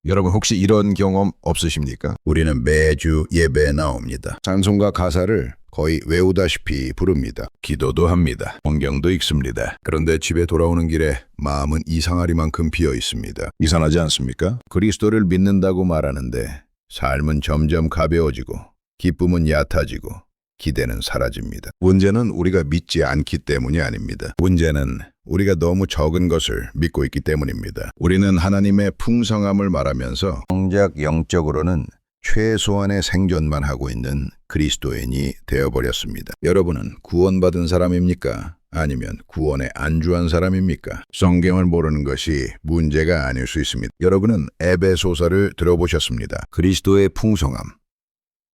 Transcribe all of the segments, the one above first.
여러분 혹시 이런 경험 없으십니까? 우리는 매주 예배에 나옵니다. 찬송가 가사를 거의 외우다시피 부릅니다. 기도도 합니다. 성경도 읽습니다. 그런데 집에 돌아오는 길에 마음은 이상하리만큼 비어 있습니다. 이상하지 않습니까? 그리스도를 믿는다고 말하는데 삶은 점점 가벼워지고 기쁨은 얕아지고 기대는 사라집니다. 문제는 우리가 믿지 않기 때문이 아닙니다. 문제는 우리가 너무 적은 것을 믿고 있기 때문입니다. 우리는 하나님의 풍성함을 말하면서 정작 영적으로는 최소한의 생존만 하고 있는 그리스도인이 되어버렸습니다. 여러분은 구원받은 사람입니까? 아니면 구원에 안주한 사람입니까? 성경을 모르는 것이 문제가 아닐 수 있습니다. 여러분은 에베소서를 들어보셨습니다. 그리스도의 풍성함,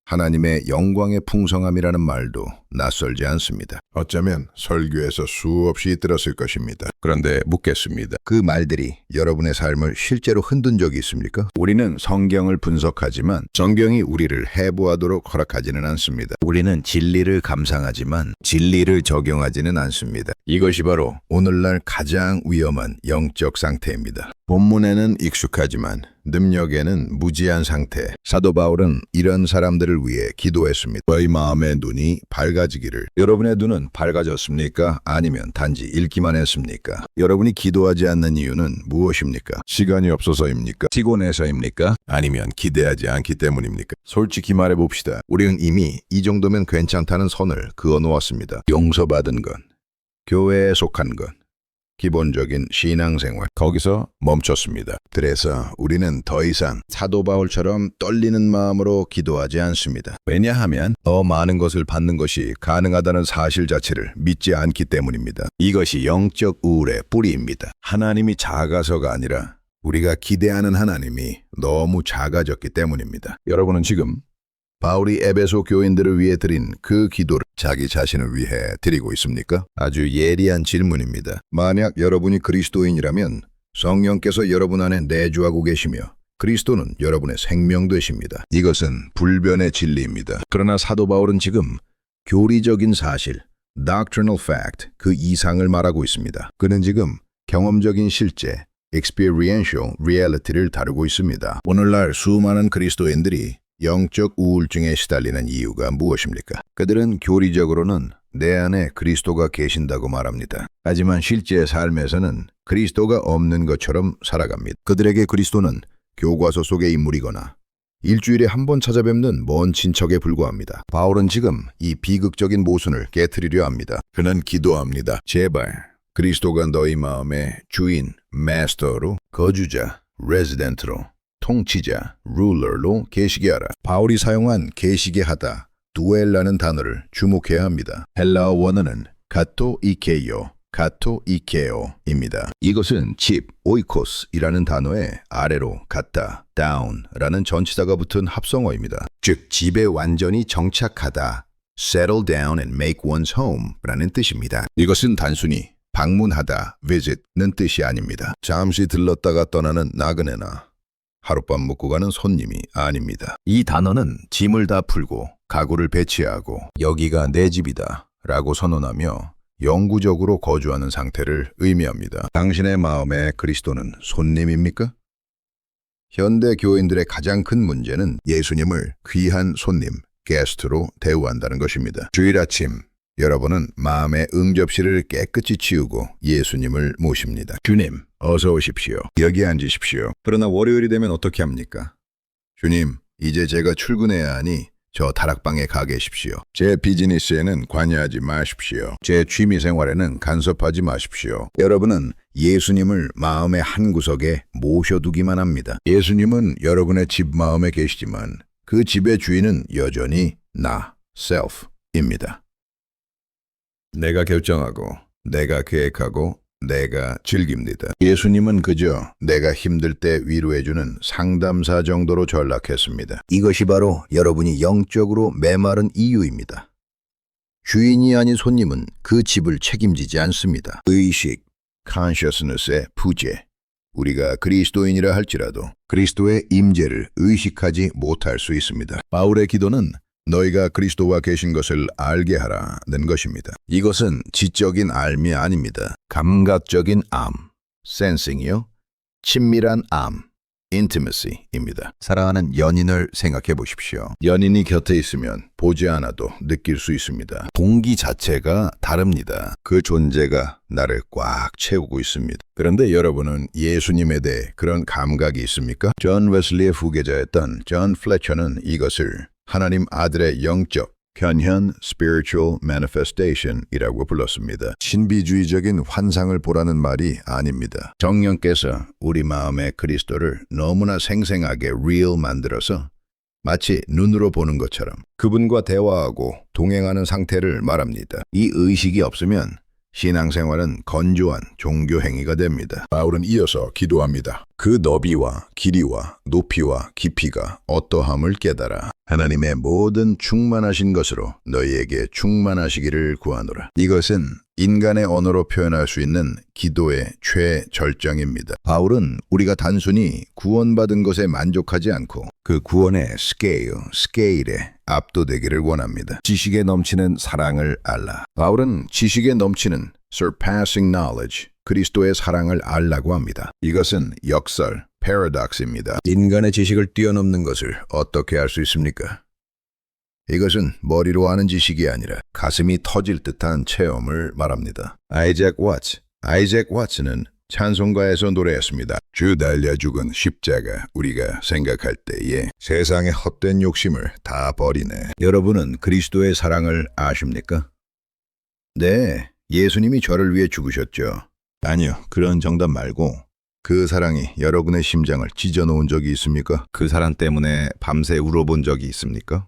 하나님의 영광의 풍성함이라는 말도 낯설지 않습니다. 어쩌면 설교에서 수없이 들었을 것입니다. 그런데 묻겠습니다. 그 말들이 여러분의 삶을 실제로 흔든 적이 있습니까? 우리는 성경을 분석하지만 성경이 우리를 해부하도록 허락하지는 않습니다. 우리는 진리를 감상하지만 진리를 적용하지는 않습니다. 이것이 바로 오늘날 가장 위험한 영적 상태입니다. 본문에는 익숙하지만 능력에는 무지한 상태. 사도 바울은 이런 사람들을 위해 기도했습니다. 저희 마음의 눈이 밝아지기를. 여러분의 눈은 밝아졌습니까? 아니면 단지 읽기만 했습니까? 여러분이 기도하지 않는 이유는 무엇입니까? 시간이 없어서입니까? 피곤해서입니까? 아니면 기대하지 않기 때문입니까? 솔직히 말해봅시다. 우리는 이미 이 정도면 괜찮다는 선을 그어놓았습니다. 용서받은 건, 교회에 속한 건, 기본적인 신앙생활, 거기서 멈췄습니다. 그래서 우리는 더 이상 사도 바울처럼 떨리는 마음으로 기도하지 않습니다. 왜냐하면 더 많은 것을 받는 것이 가능하다는 사실 자체를 믿지 않기 때문입니다. 이것이 영적 우울의 뿌리입니다. 하나님이 작아서가 아니라 우리가 기대하는 하나님이 너무 작아졌기 때문입니다. 여러분은 지금 바울이 에베소 교인들을 위해 드린 그 기도를 자기 자신을 위해 드리고 있습니까? 아주 예리한 질문입니다. 만약 여러분이 그리스도인이라면 성령께서 여러분 안에 내주하고 계시며 그리스도는 여러분의 생명 되십니다. 이것은 불변의 진리입니다. 그러나 사도 바울은 지금 교리적인 사실, doctrinal fact, 그 이상을 말하고 있습니다. 그는 지금 경험적인 실제, experiential reality를 다루고 있습니다. 오늘날 수많은 그리스도인들이 영적 우울증에 시달리는 이유가 무엇입니까? 그들은 교리적으로는 내 안에 그리스도가 계신다고 말합니다. 하지만 실제 삶에서는 그리스도가 없는 것처럼 살아갑니다. 그들에게 그리스도는 교과서 속의 인물이거나 일주일에 한 번 찾아뵙는 먼 친척에 불과합니다. 바울은 지금 이 비극적인 모순을 깨트리려 합니다. 그는 기도합니다. 제발 그리스도가 너희 마음의 주인, 마스터로, 거주자, 레지던트로, 통치자, 룰러로 계시게 하라. 바울이 사용한 계시게 하다, 두엘라는 단어를 주목해야 합니다. 헬라어 원어는 카토 이케오입니다. 이것은 집, 오이코스이라는 단어의 아래로 갔다, down라는 전치사가 붙은 합성어입니다. 즉, 집에 완전히 정착하다, settle down and make one's home라는 뜻입니다. 이것은 단순히 방문하다, visit는 뜻이 아닙니다. 잠시 들렀다가 떠나는 나그네나 하룻밤 묵고 가는 손님이 아닙니다. 이 단어는 짐을 다 풀고 가구를 배치하고 여기가 내 집이다 라고 선언하며 영구적으로 거주하는 상태를 의미합니다. 당신의 마음에 그리스도는 손님입니까? 현대 교인들의 가장 큰 문제는 예수님을 귀한 손님, 게스트로 대우한다는 것입니다. 주일 아침 여러분은 마음의 응접실을 깨끗이 치우고 예수님을 모십니다. 주님, 어서 오십시오. 여기 앉으십시오. 그러나 월요일이 되면 어떻게 합니까? 주님, 이제 제가 출근해야 하니 저 다락방에 가 계십시오. 제 비즈니스에는 관여하지 마십시오. 제 취미생활에는 간섭하지 마십시오. 여러분은 예수님을 마음의 한 구석에 모셔두기만 합니다. 예수님은 여러분의 집 마음에 계시지만 그 집의 주인은 여전히 나, self입니다. 내가 결정하고, 내가 계획하고, 내가 즐깁니다. 예수님은 그저 내가 힘들 때 위로해주는 상담사 정도로 전락했습니다. 이것이 바로 여러분이 영적으로 메마른 이유입니다. 주인이 아닌 손님은 그 집을 책임지지 않습니다. 의식, consciousness의 부재. 우리가 그리스도인이라 할지라도 그리스도의 임재를 의식하지 못할 수 있습니다. 바울의 기도는 너희가 그리스도와 계신 것을 알게 하라는 것입니다. 이것은 지적인 알미 아닙니다. 감각적인 암, 센싱이요. 친밀한 암, intimacy입니다. 사랑하는 연인을 생각해 보십시오. 연인이 곁에 있으면 보지 않아도 느낄 수 있습니다. 공기 자체가 다릅니다. 그 존재가 나를 꽉 채우고 있습니다. 그런데 여러분은 예수님에 대해 그런 감각이 있습니까? 존 웨슬리의 후계자였던 존 플래처는 이것을 하나님 아들의 영적 현현 spiritual manifestation이라고 불렀습니다. 신비주의적인 환상을 보라는 말이 아닙니다. 정령께서 우리 마음의 그리스도를 너무나 생생하게 real 만들어서 마치 눈으로 보는 것처럼 그분과 대화하고 동행하는 상태를 말합니다. 이 의식이 없으면 신앙생활은 건조한 종교 행위가 됩니다. 바울은 이어서 기도합니다. 그 너비와 길이와 높이와 깊이가 어떠함을 깨달아 하나님의 모든 충만하신 것으로 너희에게 충만하시기를 구하노라. 이것은 인간의 언어로 표현할 수 있는 기도의 최절정입니다. 바울은 우리가 단순히 구원받은 것에 만족하지 않고 그 구원의 스케일에 압도되기를 원합니다. 지식에 넘치는 사랑을 알라. 바울은 지식에 넘치는 surpassing knowledge, 그리스도의 사랑을 알라고 합니다. 이것은 역설, paradox입니다. 인간의 지식을 뛰어넘는 것을 어떻게 알 수 있습니까? 이것은 머리로 아는 지식이 아니라 가슴이 터질 듯한 체험을 말합니다. 아이잭 와츠는 찬송가에서 노래했습니다. 주 달려 죽은 십자가 우리가 생각할 때에 세상의 헛된 욕심을 다 버리네. 여러분은 그리스도의 사랑을 아십니까? 네, 예수님이 저를 위해 죽으셨죠. 아니요, 그런 정답 말고 그 사랑이 여러분의 심장을 찢어놓은 적이 있습니까? 그 사랑 때문에 밤새 울어본 적이 있습니까?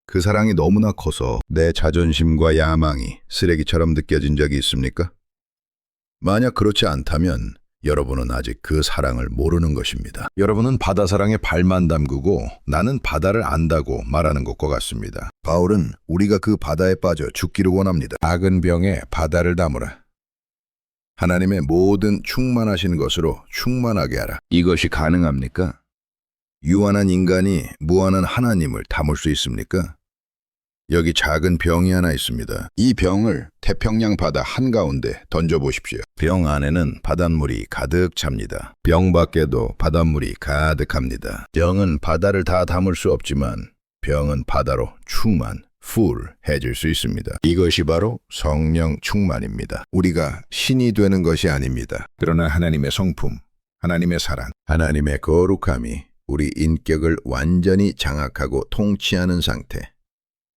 그 사랑이 너무나 커서 내 자존심과 야망이 쓰레기처럼 느껴진 적이 있습니까? 만약 그렇지 않다면 여러분은 아직 그 사랑을 모르는 것입니다. 여러분은 바다 사랑에 발만 담그고 나는 바다를 안다고 말하는 것과 같습니다. 바울은 우리가 그 바다에 빠져 죽기를 원합니다. 작은 병에 바다를 담으라. 하나님의 모든 충만하신 것으로 충만하게 하라. 이것이 가능합니까? 유한한 인간이 무한한 하나님을 담을 수 있습니까? 여기 작은 병이 하나 있습니다. 이 병을 태평양 바다 한가운데 던져보십시오. 병 안에는 바닷물이 가득 찹니다. 병 밖에도 바닷물이 가득합니다. 병은 바다를 다 담을 수 없지만 병은 바다로 풀해질 수 있습니다. 이것이 바로 성령 충만입니다. 우리가 신이 되는 것이 아닙니다. 그러나 하나님의 성품, 하나님의 사랑, 하나님의 거룩함이 우리 인격을 완전히 장악하고 통치하는 상태.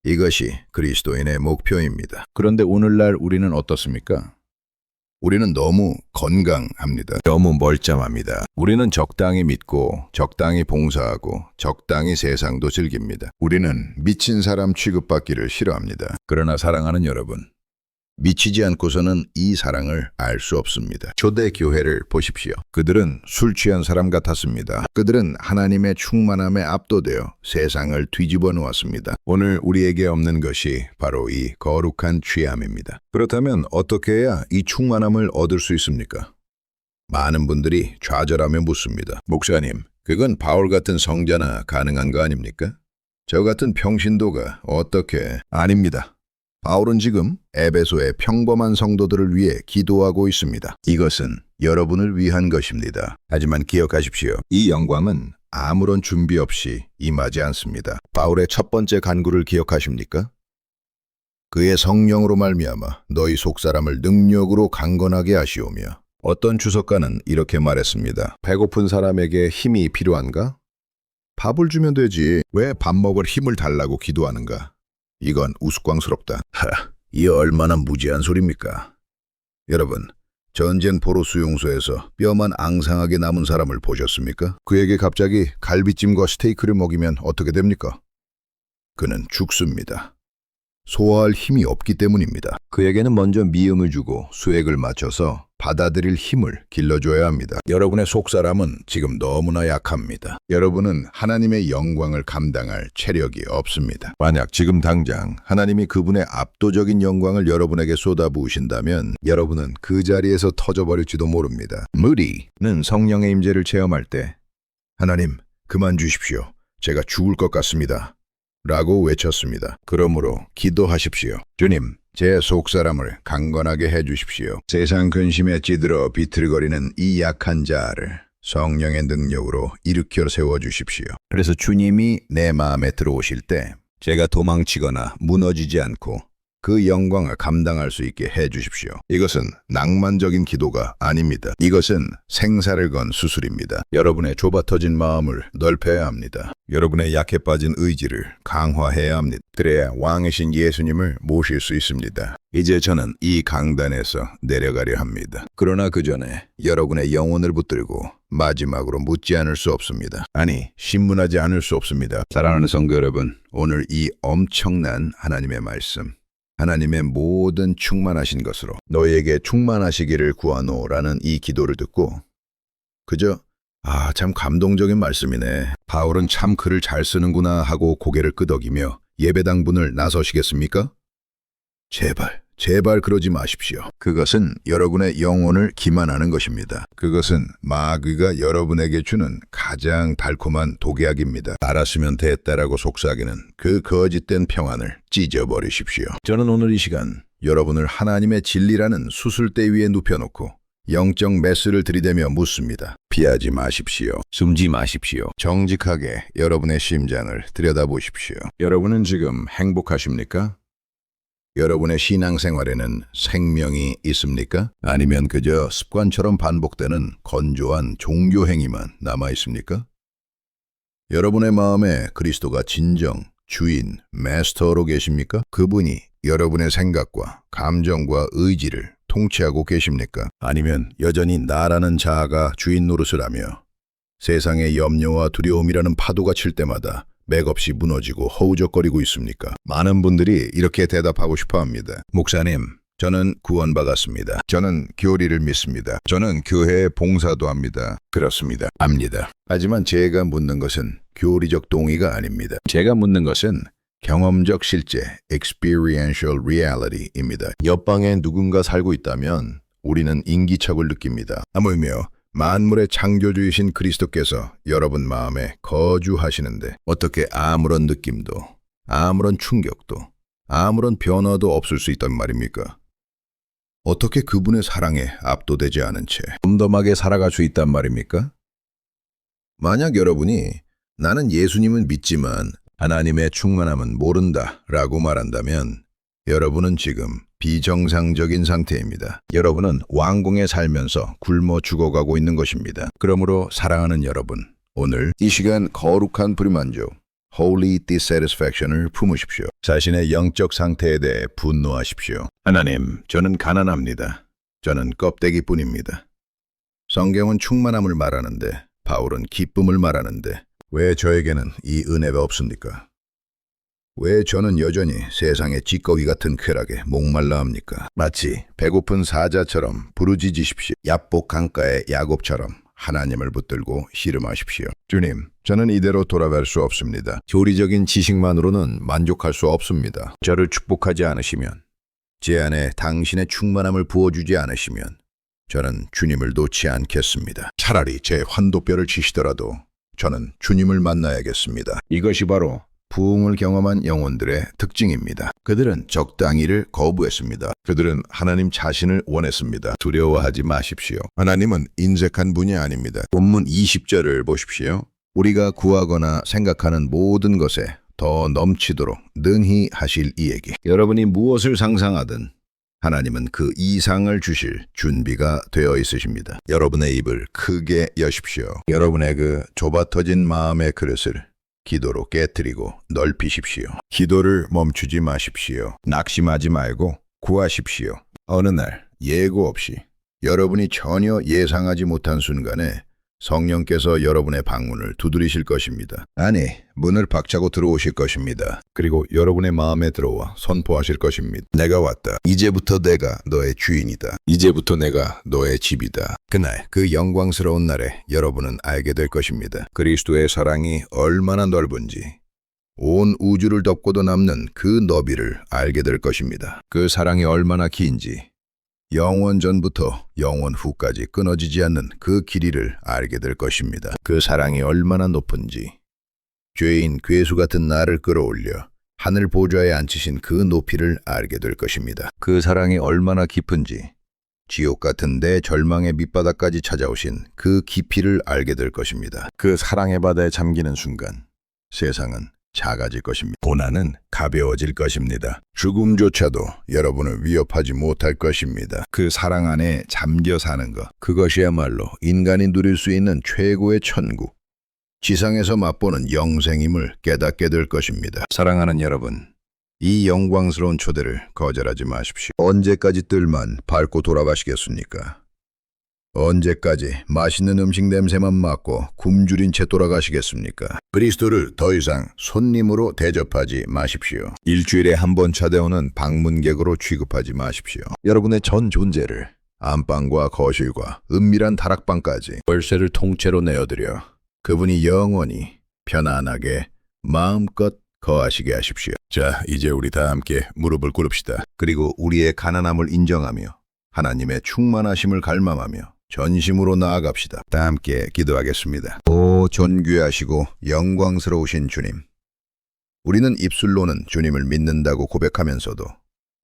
이것이 그리스도인의 목표입니다. 그런데 오늘날 우리는 어떻습니까? 우리는 너무 건강합니다. 너무 멀쩡합니다. 우리는 적당히 믿고 적당히 봉사하고 적당히 세상도 즐깁니다. 우리는 미친 사람 취급받기를 싫어합니다. 그러나 사랑하는 여러분, 미치지 않고서는 이 사랑을 알 수 없습니다. 초대 교회를 보십시오. 그들은 술 취한 사람 같았습니다. 그들은 하나님의 충만함에 압도되어 세상을 뒤집어 놓았습니다. 오늘 우리에게 없는 것이 바로 이 거룩한 취함입니다. 그렇다면 어떻게 해야 이 충만함을 얻을 수 있습니까? 많은 분들이 좌절하며 묻습니다. 목사님, 그건 바울 같은 성자나 가능한 거 아닙니까? 저 같은 평신도가 어떻게? 아닙니다. 바울은 지금 에베소의 평범한 성도들을 위해 기도하고 있습니다. 이것은 여러분을 위한 것입니다. 하지만 기억하십시오. 이 영광은 아무런 준비 없이 임하지 않습니다. 바울의 첫 번째 간구를 기억하십니까? 그의 성령으로 말미암아 너희 속사람을 능력으로 강건하게 하시오며 어떤 주석가는 이렇게 말했습니다. 배고픈 사람에게 힘이 필요한가? 밥을 주면 되지. 왜 밥 먹을 힘을 달라고 기도하는가? 이건 우스꽝스럽다. 이 얼마나 무지한 소리입니까? 여러분, 전쟁 포로 수용소에서 뼈만 앙상하게 남은 사람을 보셨습니까? 그에게 갑자기 갈비찜과 스테이크를 먹이면 어떻게 됩니까? 그는 죽습니다. 소화할 힘이 없기 때문입니다. 그에게는 먼저 미음을 주고 수액을 맞춰서 받아들일 힘을 길러줘야 합니다. 여러분의 속사람은 지금 너무나 약합니다. 여러분은 하나님의 영광을 감당할 체력이 없습니다. 만약 지금 당장 하나님이 그분의 압도적인 영광을 여러분에게 쏟아부으신다면 여러분은 그 자리에서 터져버릴지도 모릅니다. 무디는 성령의 임재를 체험할 때 하나님, 그만 주십시오. 제가 죽을 것 같습니다. 라고 외쳤습니다. 그러므로 기도하십시오. 주님, 제 속사람을 강건하게 해주십시오. 세상 근심에 찌들어 비틀거리는 이 약한 자를 성령의 능력으로 일으켜 세워주십시오. 그래서 주님이 내 마음에 들어오실 때 제가 도망치거나 무너지지 않고 그 영광을 감당할 수 있게 해주십시오. 이것은 낭만적인 기도가 아닙니다. 이것은 생사를 건 수술입니다. 여러분의 좁아터진 마음을 넓혀야 합니다. 여러분의 약해 빠진 의지를 강화해야 합니다. 그래야 왕이신 예수님을 모실 수 있습니다. 이제 저는 이 강단에서 내려가려 합니다. 그러나 그 전에 여러분의 영혼을 붙들고 마지막으로 묻지 않을 수 없습니다. 아니, 신문하지 않을 수 없습니다. 사랑하는 성도 여러분, 오늘 이 엄청난 하나님의 말씀, 하나님의 모든 충만하신 것으로 너희에게 충만하시기를 구하노라는 이 기도를 듣고 그저 참 감동적인 말씀이네. 바울은 참 글을 잘 쓰는구나 하고 고개를 끄덕이며 예배당분을 나서시겠습니까? 제발 그러지 마십시오. 그것은 여러분의 영혼을 기만하는 것입니다. 그것은 마귀가 여러분에게 주는 가장 달콤한 독약입니다. 알았으면 됐다라고 속삭이는 그 거짓된 평안을 찢어버리십시오. 저는 오늘 이 시간 여러분을 하나님의 진리라는 수술대 위에 눕혀놓고 영적 메스를 들이대며 묻습니다. 피하지 마십시오. 숨지 마십시오. 정직하게 여러분의 심장을 들여다보십시오. 여러분은 지금 행복하십니까? 여러분의 신앙생활에는 생명이 있습니까? 아니면 그저 습관처럼 반복되는 건조한 종교 행위만 남아 있습니까? 여러분의 마음에 그리스도가 진정 주인, 마스터로 계십니까? 그분이 여러분의 생각과 감정과 의지를 통치하고 계십니까? 아니면 여전히 나라는 자아가 주인 노릇을 하며 세상의 염려와 두려움이라는 파도가 칠 때마다 맥없이 무너지고 허우적거리고 있습니까? 많은 분들이 이렇게 대답하고 싶어 합니다. 목사님, 저는 구원받았습니다. 저는 교리를 믿습니다. 저는 교회에 봉사도 합니다. 그렇습니다. 압니다. 하지만 제가 묻는 것은 교리적 동의가 아닙니다. 제가 묻는 것은 경험적 실제, experiential reality입니다. 옆방에 누군가 살고 있다면 우리는 인기척을 느낍니다. 하물며 만물의 창조주이신 그리스도께서 여러분 마음에 거주하시는데 어떻게 아무런 느낌도, 아무런 충격도, 아무런 변화도 없을 수 있단 말입니까? 어떻게 그분의 사랑에 압도되지 않은 채 덤덤하게 살아갈 수 있단 말입니까? 만약 여러분이 나는 예수님은 믿지만 하나님의 충만함은 모른다 라고 말한다면 여러분은 지금 비정상적인 상태입니다. 여러분은 왕궁에 살면서 굶어 죽어가고 있는 것입니다. 그러므로 사랑하는 여러분, 오늘 이 시간 거룩한 불만족, holy dissatisfaction을 품으십시오. 자신의 영적 상태에 대해 분노하십시오. 하나님, 저는 가난합니다. 저는 껍데기뿐입니다. 성경은 충만함을 말하는데 바울은 기쁨을 말하는데 왜 저에게는 이 은혜가 없습니까? 왜 저는 여전히 세상의 찌꺼기 같은 쾌락에 목말라 합니까? 마치 배고픈 사자처럼 부르짖으십시오. 야복 강가의 야곱처럼 하나님을 붙들고 씨름하십시오. 주님, 저는 이대로 돌아갈 수 없습니다. 교리적인 지식만으로는 만족할 수 없습니다. 저를 축복하지 않으시면, 제 안에 당신의 충만함을 부어주지 않으시면 저는 주님을 놓지 않겠습니다. 차라리 제 환도뼈를 치시더라도 저는 주님을 만나야겠습니다. 이것이 바로 부흥을 경험한 영혼들의 특징입니다. 그들은 적당히를 거부했습니다. 그들은 하나님 자신을 원했습니다. 두려워하지 마십시오. 하나님은 인색한 분이 아닙니다. 본문 20절을 보십시오. 우리가 구하거나 생각하는 모든 것에 더 넘치도록 능히 하실 이에게. 여러분이 무엇을 상상하든 하나님은 그 이상을 주실 준비가 되어 있으십니다. 여러분의 입을 크게 여십시오. 여러분의 그 좁아터진 마음의 그릇을 기도로 깨트리고 넓히십시오. 기도를 멈추지 마십시오. 낙심하지 말고 구하십시오. 어느 날 예고 없이 여러분이 전혀 예상하지 못한 순간에 성령께서 여러분의 방문을 두드리실 것입니다. 아니, 문을 박차고 들어오실 것입니다. 그리고 여러분의 마음에 들어와 선포하실 것입니다. 내가 왔다. 이제부터 내가 너의 주인이다. 이제부터 내가 너의 집이다. 그날, 그 영광스러운 날에 여러분은 알게 될 것입니다. 그리스도의 사랑이 얼마나 넓은지, 온 우주를 덮고도 남는 그 너비를 알게 될 것입니다. 그 사랑이 얼마나 긴지, 영원 전부터 영원 후까지 끊어지지 않는 그 길이를 알게 될 것입니다. 그 사랑이 얼마나 높은지, 죄인 괴수 같은 나를 끌어올려 하늘 보좌에 앉히신 그 높이를 알게 될 것입니다. 그 사랑이 얼마나 깊은지, 지옥 같은 내 절망의 밑바닥까지 찾아오신 그 깊이를 알게 될 것입니다. 그 사랑의 바다에 잠기는 순간 세상은 작아질 것입니다. 고난은 가벼워질 것입니다. 죽음조차도 여러분을 위협하지 못할 것입니다. 그 사랑 안에 잠겨 사는 것, 그것이야말로 인간이 누릴 수 있는 최고의 천국, 지상에서 맛보는 영생임을 깨닫게 될 것입니다. 사랑하는 여러분, 이 영광스러운 초대를 거절하지 마십시오. 언제까지 뜰만 밟고 돌아가시겠습니까? 언제까지 맛있는 음식 냄새만 맡고 굶주린 채 돌아가시겠습니까? 그리스도를 더 이상 손님으로 대접하지 마십시오. 일주일에 한 번 찾아오는 방문객으로 취급하지 마십시오. 여러분의 전 존재를 안방과 거실과 은밀한 다락방까지 월세를 통째로 내어드려 그분이 영원히 편안하게 마음껏 거하시게 하십시오. 자, 이제 우리 다 함께 무릎을 꿇읍시다. 그리고 우리의 가난함을 인정하며 하나님의 충만하심을 갈망하며 전심으로 나아갑시다. 다 함께 기도하겠습니다. 오, 존귀하시고 영광스러우신 주님. 우리는 입술로는 주님을 믿는다고 고백하면서도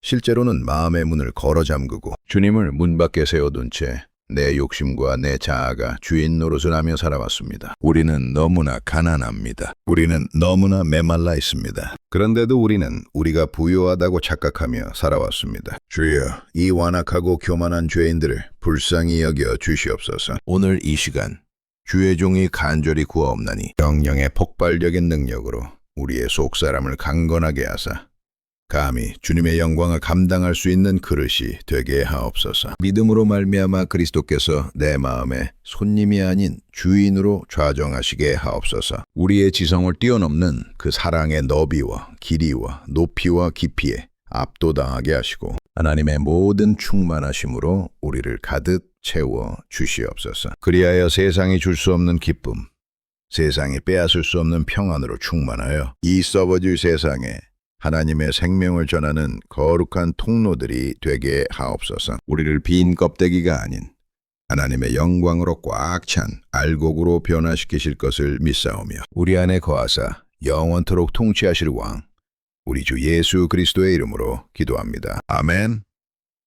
실제로는 마음의 문을 걸어 잠그고 주님을 문 밖에 세워둔 채 내 욕심과 내 자아가 주인 노릇을 하며 살아왔습니다. 우리는 너무나 가난합니다. 우리는 너무나 메말라 있습니다. 그런데도 우리는 우리가 부유하다고 착각하며 살아왔습니다. 주여, 이 완악하고 교만한 죄인들을 불쌍히 여겨 주시옵소서. 오늘 이 시간 주의 종이 간절히 구하옵나니 성령의 폭발적인 능력으로 우리의 속사람을 강건하게 하사 감히 주님의 영광을 감당할 수 있는 그릇이 되게 하옵소서. 믿음으로 말미암아 그리스도께서 내 마음에 손님이 아닌 주인으로 좌정하시게 하옵소서. 우리의 지성을 뛰어넘는 그 사랑의 너비와 길이와 높이와 깊이에 압도당하게 하시고 하나님의 모든 충만하심으로 우리를 가득 채워 주시옵소서. 그리하여 세상이 줄 수 없는 기쁨, 세상이 빼앗을 수 없는 평안으로 충만하여 이 썩어질 세상에 하나님의 생명을 전하는 거룩한 통로들이 되게 하옵소서. 우리를 빈 껍데기가 아닌 하나님의 영광으로 꽉 찬 알곡으로 변화시키실 것을 믿사오며 우리 안에 거하사 영원토록 통치하실 왕, 우리 주 예수 그리스도의 이름으로 기도합니다. 아멘.